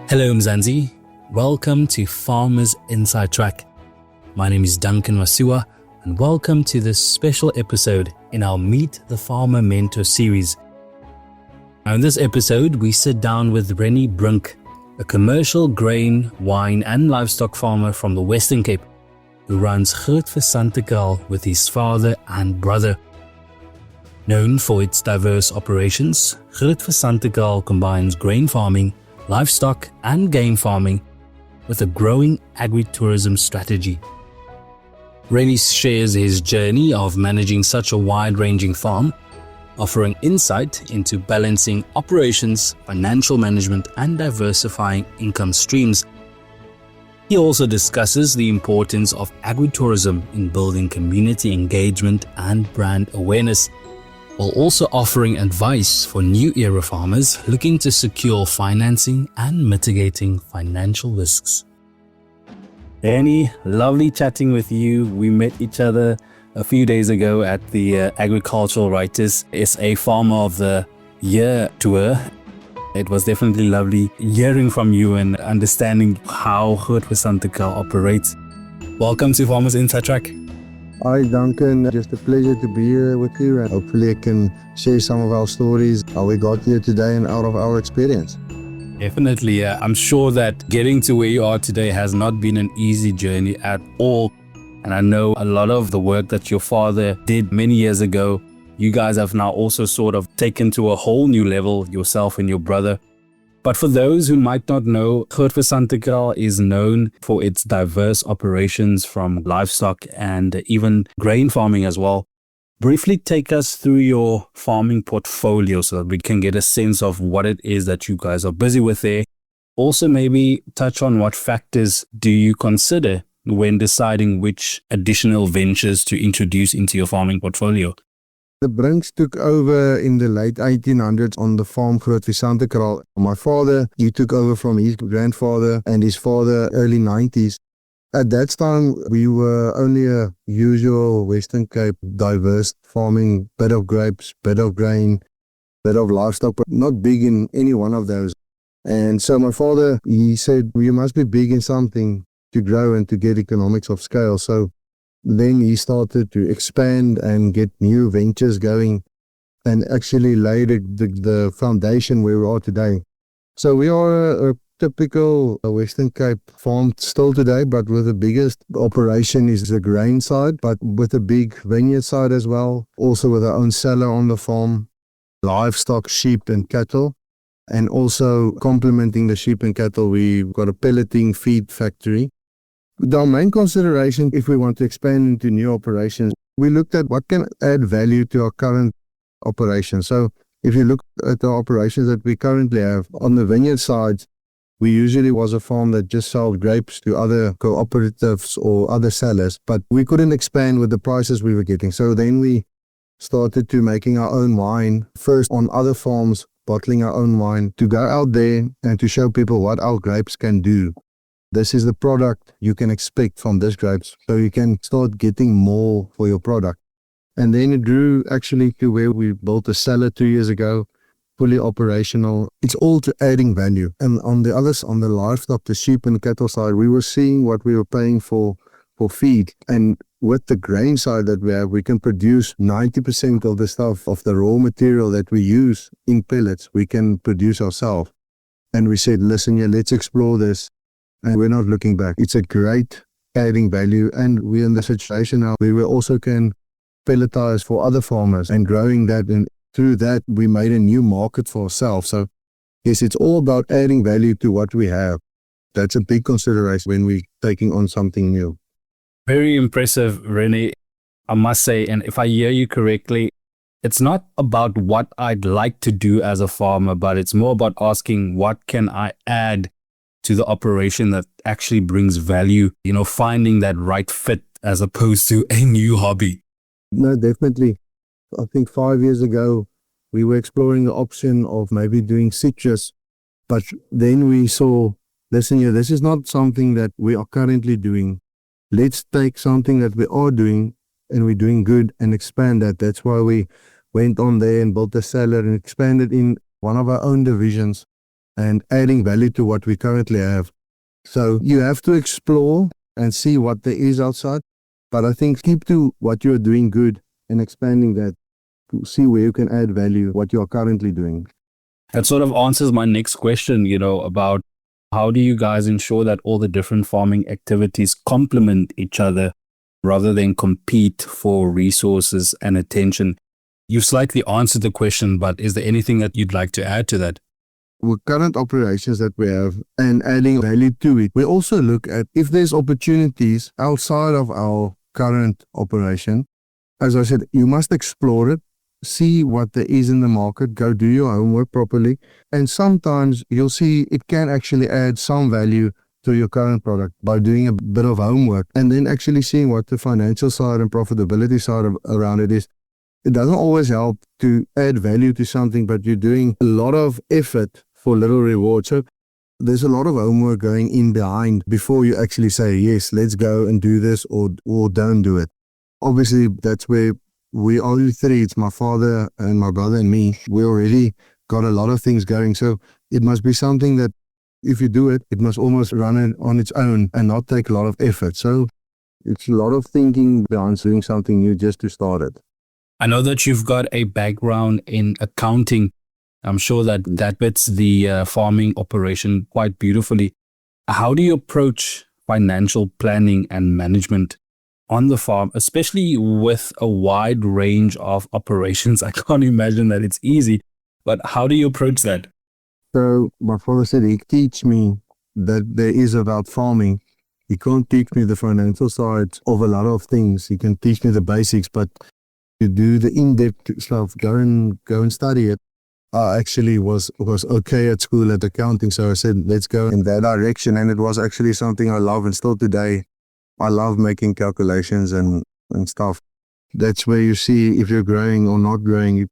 Hello Mzansi, welcome to Farmers Inside Track. My name is Duncan Masua and welcome to this special episode in our Meet the Farmer Mentor series. Now in this episode we sit down with Rennie Brink, a commercial grain, wine and livestock farmer from the Western Cape who runs Groot Phesantekraal with his father and brother. Known for its diverse operations, Groot Phesantekraal combines grain farming, livestock and game farming with a growing agritourism strategy. Rennie shares his journey of managing such a wide-ranging farm, offering insight into balancing operations, financial management and diversifying income streams. He also discusses the importance of agritourism in building community engagement and brand awareness, while also offering advice for new era farmers looking to secure financing and mitigating financial risks. Rennie, lovely chatting with you. We met each other a few days ago at the Agricultural Writers SA Farmer of the Year tour. It was definitely lovely hearing from you and understanding how Groot Phesantekraal operates. Welcome to Farmers Inside Track. Hi Duncan, just a pleasure to be here with you and hopefully I can share some of our stories, how we got here today and out of our experience. Definitely, I'm sure that getting to where you are today has not been an easy journey at all. And I know a lot of the work that your father did many years ago, you guys have now also sort of taken to a whole new level, yourself and your brother. But for those who might not know, Groot Phesantekraal is known for its diverse operations from livestock and even grain farming as well. Briefly take us through your farming portfolio so that we can get a sense of what it is that you guys are busy with there. Also maybe touch on what factors do you consider when deciding which additional ventures to introduce into your farming portfolio. The Brinks took over in the late 1800s on the farm Groot Phesantekraal. My father, he took over from his grandfather and his father early 90s. At that time, we were only a usual Western Cape diverse farming, bit of grapes, bit of grain, bit of livestock, but not big in any one of those. And so my father, he said, you must be big in something to grow and to get economics of scale. So then he started to expand and get new ventures going and actually laid the foundation where we are today. So we are a typical Western Cape farm still today, but with the biggest operation is the grain side, but with a big vineyard side as well. Also with our own cellar on the farm, livestock, sheep and cattle. And also complementing the sheep and cattle, we've got a pelleting feed factory. Our main consideration, if we want to expand into new operations, we looked at what can add value to our current operations. So if you look at the operations that we currently have, on the vineyard side, we usually was a farm that just sold grapes to other cooperatives or other sellers, but we couldn't expand with the prices we were getting. So then we started to making our own wine, first on other farms, bottling our own wine, to go out there and to show people what our grapes can do. This is the product you can expect from this grapes, so you can start getting more for your product. And then it grew actually to where we built a cellar 2 years ago, fully operational. It's all to adding value. And on the livestock, the sheep and cattle side, we were seeing what we were paying for feed. And with the grain side that we have, we can produce 90% of the stuff, of the raw material that we use in pellets, we can produce ourselves. And we said, listen here, let's explore this. And we're not looking back. It's a great adding value, and we're in the situation now where we also can pelletize for other farmers and growing that, and through that we made a new market for ourselves. So yes, it's all about adding value to what we have. That's a big consideration when we're taking on something new. Very impressive, Rennie, I must say. And if I hear you correctly, it's not about what I'd like to do as a farmer, but it's more about asking what can I add to the operation that actually brings value, finding that right fit as opposed to a new hobby. No, definitely. I think 5 years ago, we were exploring the option of maybe doing citrus, but then we saw, listen here, this is not something that we are currently doing. Let's take something that we are doing and we're doing good and expand that. That's why we went on there and built a cellar and expanded in one of our own divisions and adding value to what we currently have. So you have to explore and see what there is outside. But I think keep to what you're doing good and expanding that to see where you can add value, what you are currently doing. That sort of answers my next question, about how do you guys ensure that all the different farming activities complement each other rather than compete for resources and attention? You slightly answered the question, but is there anything that you'd like to add to that? With current operations that we have and adding value to it, we also look at if there's opportunities outside of our current operation. As I said, you must explore it, see what there is in the market, go do your homework properly. And sometimes you'll see it can actually add some value to your current product by doing a bit of homework and then actually seeing what the financial side and profitability side around it is. It doesn't always help to add value to something, but you're doing a lot of effort for little reward. So there's a lot of homework going in behind before you actually say, yes, let's go and do this or don't do it. Obviously, that's where we only three, it's my father and my brother and me. We already got a lot of things going. So it must be something that if you do it, it must almost run it on its own and not take a lot of effort. So it's a lot of thinking behind doing something new just to start it. I know that you've got a background in accounting. I'm sure that fits the farming operation quite beautifully. How do you approach financial planning and management on the farm, especially with a wide range of operations? I can't imagine that it's easy, but how do you approach that? So my father said he teach me that there is about farming. He can't teach me the financial side of a lot of things. He can teach me the basics, but to do the in-depth stuff, go and study it. I actually was okay at school at accounting, so I said, let's go in that direction. And it was actually something I love, and still today, I love making calculations and stuff. That's where you see if you're growing or not growing.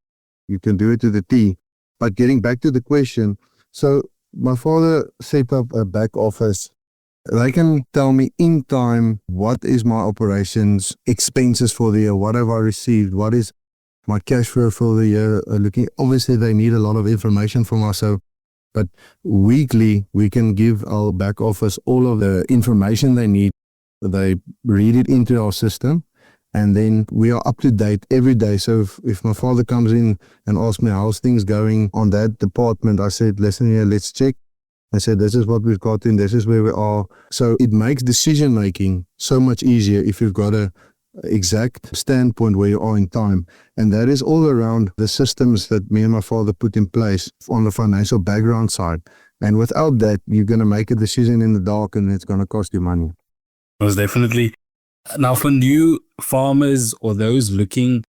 You can do it to the T. But getting back to the question, so my father set up a back office. They can tell me in time what is my operations expenses for the year, what have I received, what is my cash flow for the year. Obviously they need a lot of information from us, but weekly we can give our back office all of the information they need. They read it into our system, and then we are up to date every day. So if my father comes in and asks me how's things going on that department, I said, listen here, let's check. I said, this is what we've got in, this is where we are. So it makes decision making so much easier if you've got a exact standpoint where you are in time. And that is all around the systems that me and my father put in place on the financial background side. And without that, you're going to make a decision in the dark and it's going to cost you money. Most definitely. Now, for new farmers or those looking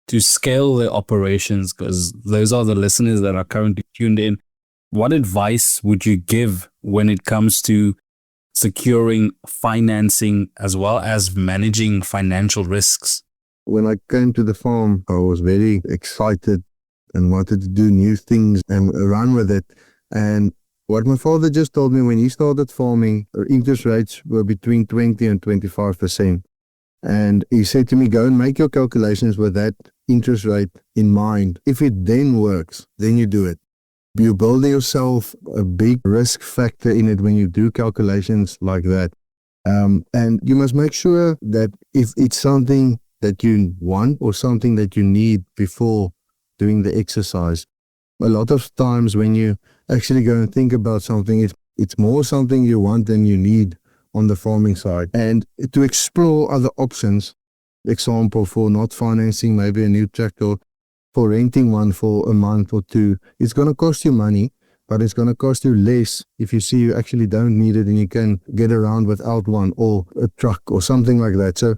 to scale their operations, because those are the listeners that are currently tuned in, what advice would you give when it comes to securing financing as well as managing financial risks? When I came to the farm, I was very excited and wanted to do new things and run with it. And what my father just told me, when he started farming, interest rates were between 20 and 25%. And he said to me, go and make your calculations with that interest rate in mind. If it then works, then you do it. You build yourself a big risk factor in it when you do calculations like that. And you must make sure that if it's something that you want or something that you need before doing the exercise. A lot of times when you actually go and think about something, it's more something you want than you need on the farming side. And to explore other options, example for not financing maybe a new tractor, for renting one for a month or two, it's going to cost you money, but it's going to cost you less if you see you actually don't need it and you can get around without one or a truck or something like that. So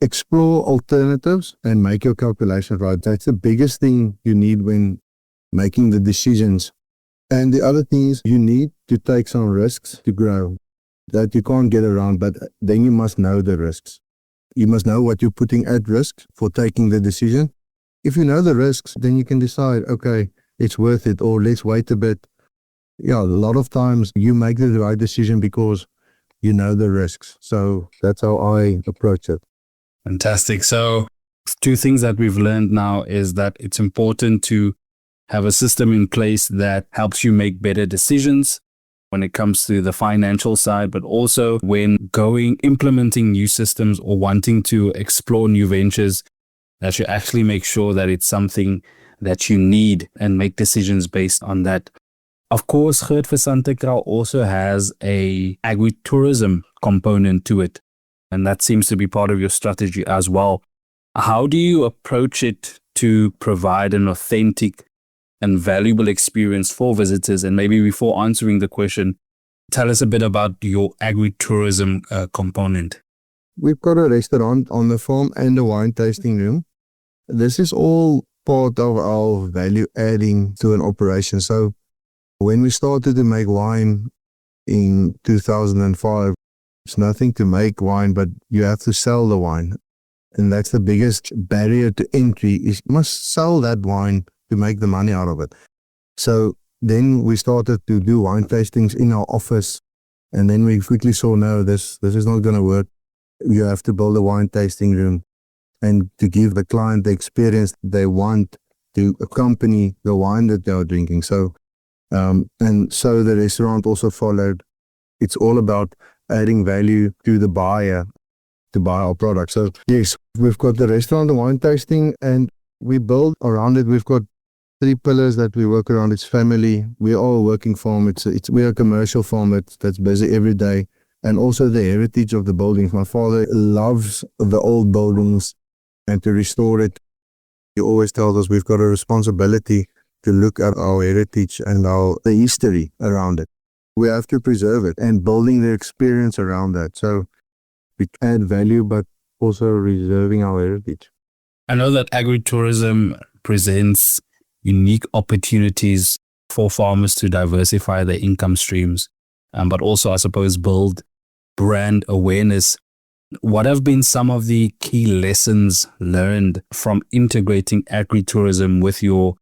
explore alternatives and make your calculations right. That's the biggest thing you need when making the decisions. And the other thing is you need to take some risks to grow that you can't get around, but then you must know the risks. You must know what you're putting at risk for taking the decision. If you know the risks, then you can decide, okay, it's worth it, or let's wait a bit. Yeah, a lot of times you make the right decision because you know the risks. So that's how I approach it. Fantastic. So two things that we've learned now is that it's important to have a system in place that helps you make better decisions when it comes to the financial side, but also when implementing new systems or wanting to explore new ventures, that you actually make sure that it's something that you need and make decisions based on that. Of course, Groot Phesantekraal also has a agritourism component to it, and that seems to be part of your strategy as well. How do you approach it to provide an authentic and valuable experience for visitors? And maybe before answering the question, tell us a bit about your agritourism component. We've got a restaurant on the farm and a wine tasting room. This is all part of our value adding to an operation. So when we started to make wine in 2005, it's nothing to make wine, but you have to sell the wine. And that's the biggest barrier to entry, is you must sell that wine to make the money out of it. So then we started to do wine tastings in our office, and then we quickly saw, no, this is not going to work. You have to build a wine tasting room and to give the client the experience they want to accompany the wine that they are drinking. So and so the restaurant also followed. It's all about adding value to the buyer to buy our product. So yes, we've got the restaurant, the wine tasting, and we build around it. We've got 3 pillars that we work around. It's family. We are a working farm. We're a commercial farm that's busy every day. And also the heritage of the buildings. My father loves the old buildings and to restore it. He always tells us we've got a responsibility to look at our heritage and the history around it. We have to preserve it and building the experience around that. So we add value, but also reserving our heritage. I know that agritourism presents unique opportunities for farmers to diversify their income streams, but also, I suppose, build brand awareness. What have been some of the key lessons learned from integrating agritourism with your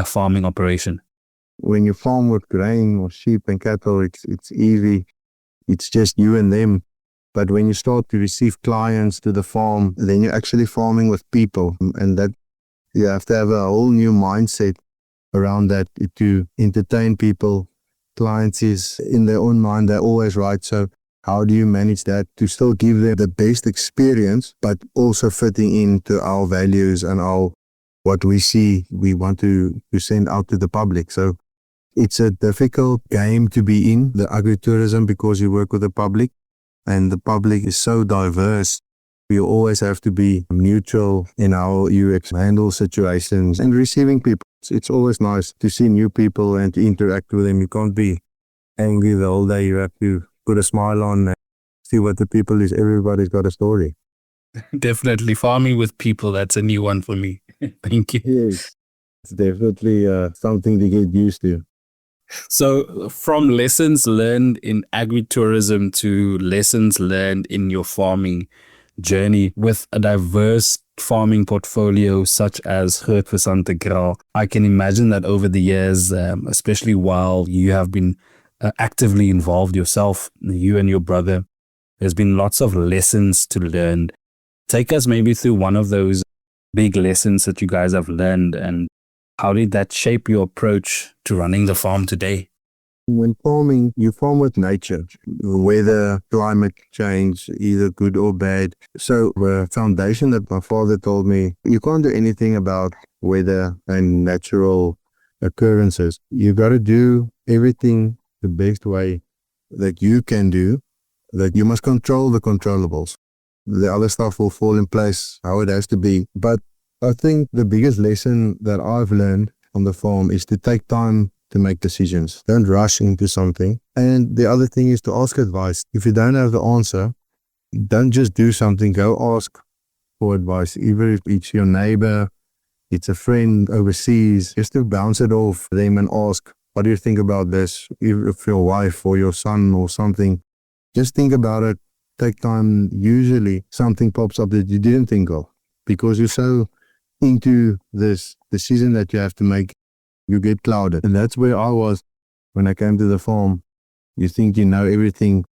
farming operation? When you farm with grain or sheep and cattle, it's easy. It's just you and them. But when you start to receive clients to the farm, then you're actually farming with people. And that you have to have a whole new mindset around that to entertain people. Clients is in their own mind, they're always right. So how do you manage that to still give them the best experience, but also fitting into our values and what we see we want to send out to the public? So it's a difficult game to be in, the agritourism, because you work with the public and the public is so diverse. We always have to be neutral in our UX, handle situations and receiving people. It's always nice to see new people and to interact with them. You can't be angry the whole day. You have to put a smile on and see what the people is. Everybody's got a story. Definitely. Farming with people, that's a new one for me. Thank you. Yes, it's definitely something to get used to. So from lessons learned in agritourism to lessons learned in your farming journey with a diverse farming portfolio such as Groot Phesantekraal, I can imagine that over the years, especially while you have been actively involved yourself, you and your brother, there's been lots of lessons to learn. Take us maybe through one of those big lessons that you guys have learned, and how did that shape your approach to running the farm today? When farming, you farm with nature, weather, climate change, either good or bad. So the foundation that my father told me, you can't do anything about weather and natural occurrences. You got to do everything the best way that you can do, that you must control the controllables. The other stuff will fall in place how it has to be. But I think the biggest lesson that I've learned on the farm is to take time to make decisions. Don't rush into something. And the other thing is to ask advice. If you don't have the answer, don't just do something. Go ask for advice. Even if it's your neighbor, it's a friend overseas, just to bounce it off them and ask, what do you think about this? If your wife or your son or something, just think about it. Take time. Usually something pops up that you didn't think of because you're so into this decision that you have to make. You get clouded. And that's where I was when I came to the farm. You think you know everything.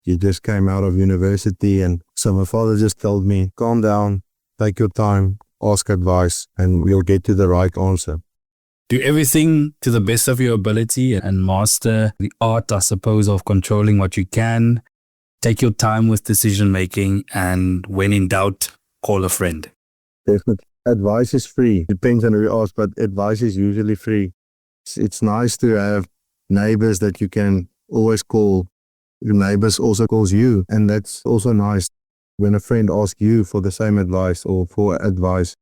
You just came out of university. And so my father just told me, calm down, take your time, ask advice, and we'll get to the right answer. Do everything to the best of your ability and master the art, I suppose, of controlling what you can. Take your time with decision making, and when in doubt, call a friend. Definitely. Advice is free. Depends on who you ask, but advice is usually free. It's nice to have neighbors that you can always call. Your neighbors also calls you, and that's also nice. When a friend asks you for the same advice or for advice,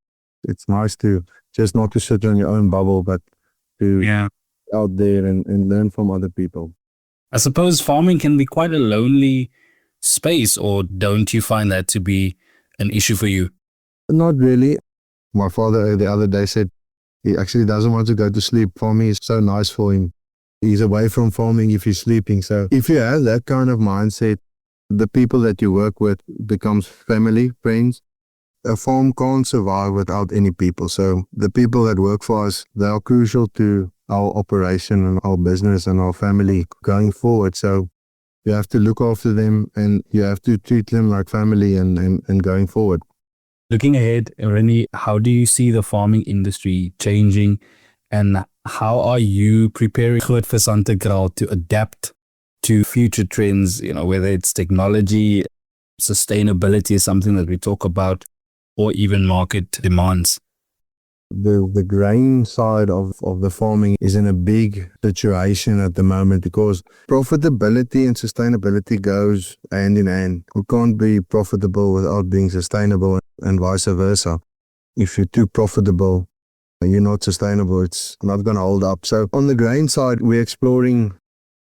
it's nice to just not to sit in your own bubble, but to out there and learn from other people. I suppose farming can be quite a lonely space, or don't you find that to be an issue for you? Not really. My father the other day said he actually doesn't want to go to sleep. Farming is so nice for him. He's away from farming if he's sleeping. So if you have that kind of mindset, the people that you work with becomes family, friends. A farm can't survive without any people. So the people that work for us, they are crucial to our operation and our business and our family going forward. So you have to look after them and you have to treat them like family and going forward. Looking ahead, Rennie, how do you see the farming industry changing, and how are you preparing Groot Phesantekraal to adapt to future trends, whether it's technology, sustainability is something that we talk about, or even market demands? The grain side of the farming is in a big situation at the moment because profitability and sustainability goes hand in hand. We can't be profitable without being sustainable and vice versa. If you're too profitable and you're not sustainable, it's not going to hold up. So on the grain side, we're exploring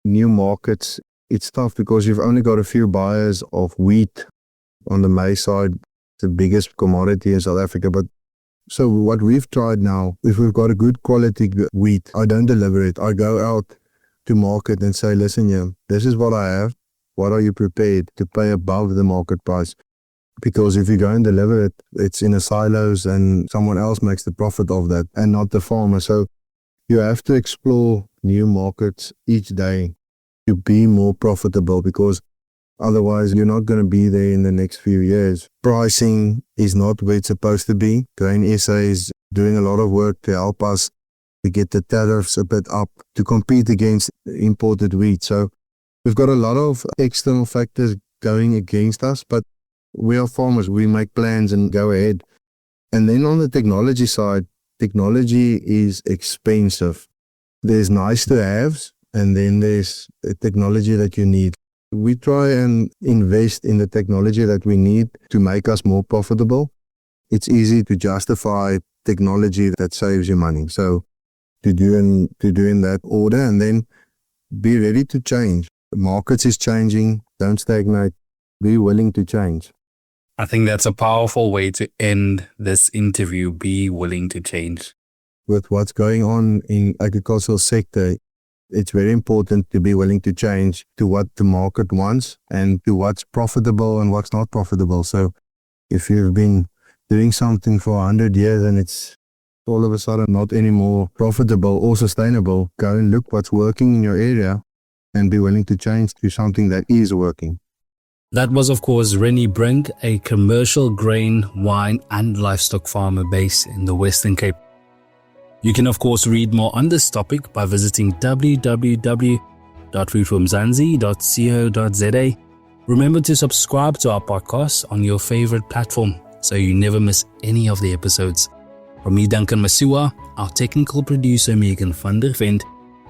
new markets. It's tough because you've only got a few buyers of wheat. On the maize side, the biggest commodity in South Africa, but so what we've tried now, if we've got a good quality wheat, I don't deliver it. I go out to market and say, listen, this is what I have. What are you prepared to pay above the market price? Because if you go and deliver it, it's in a silos and someone else makes the profit of that and not the farmer. So you have to explore new markets each day to be more profitable because otherwise, you're not going to be there in the next few years. Pricing is not where it's supposed to be. Grain SA is doing a lot of work to help us to get the tariffs a bit up to compete against imported wheat. So we've got a lot of external factors going against us, but we are farmers. We make plans and go ahead. And then on the technology side, technology is expensive. There's nice to haves, and then there's the technology that you need. We try and invest in the technology that we need to make us more profitable. It's easy to justify technology that saves you money. So to do in that order and then be ready to change. The market is changing. Don't stagnate. Be willing to change. I think that's a powerful way to end this interview. Be willing to change. With what's going on in agricultural sector, it's very important to be willing to change to what the market wants and to what's profitable and what's not profitable. So if you've been doing something for 100 years and it's all of a sudden not anymore profitable or sustainable, go and look what's working in your area and be willing to change to something that is working. That was, of course, Rennie Brink, a commercial grain, wine and livestock farmer based in the Western Cape. You can, of course, read more on this topic by visiting www.foodformzansi.co.za. Remember to subscribe to our podcast on your favorite platform so you never miss any of the episodes. From me, Duncan Masiwa, our technical producer, Megan van der Vent,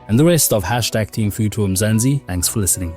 and the rest of #Team Food for Mzansi, thanks for listening.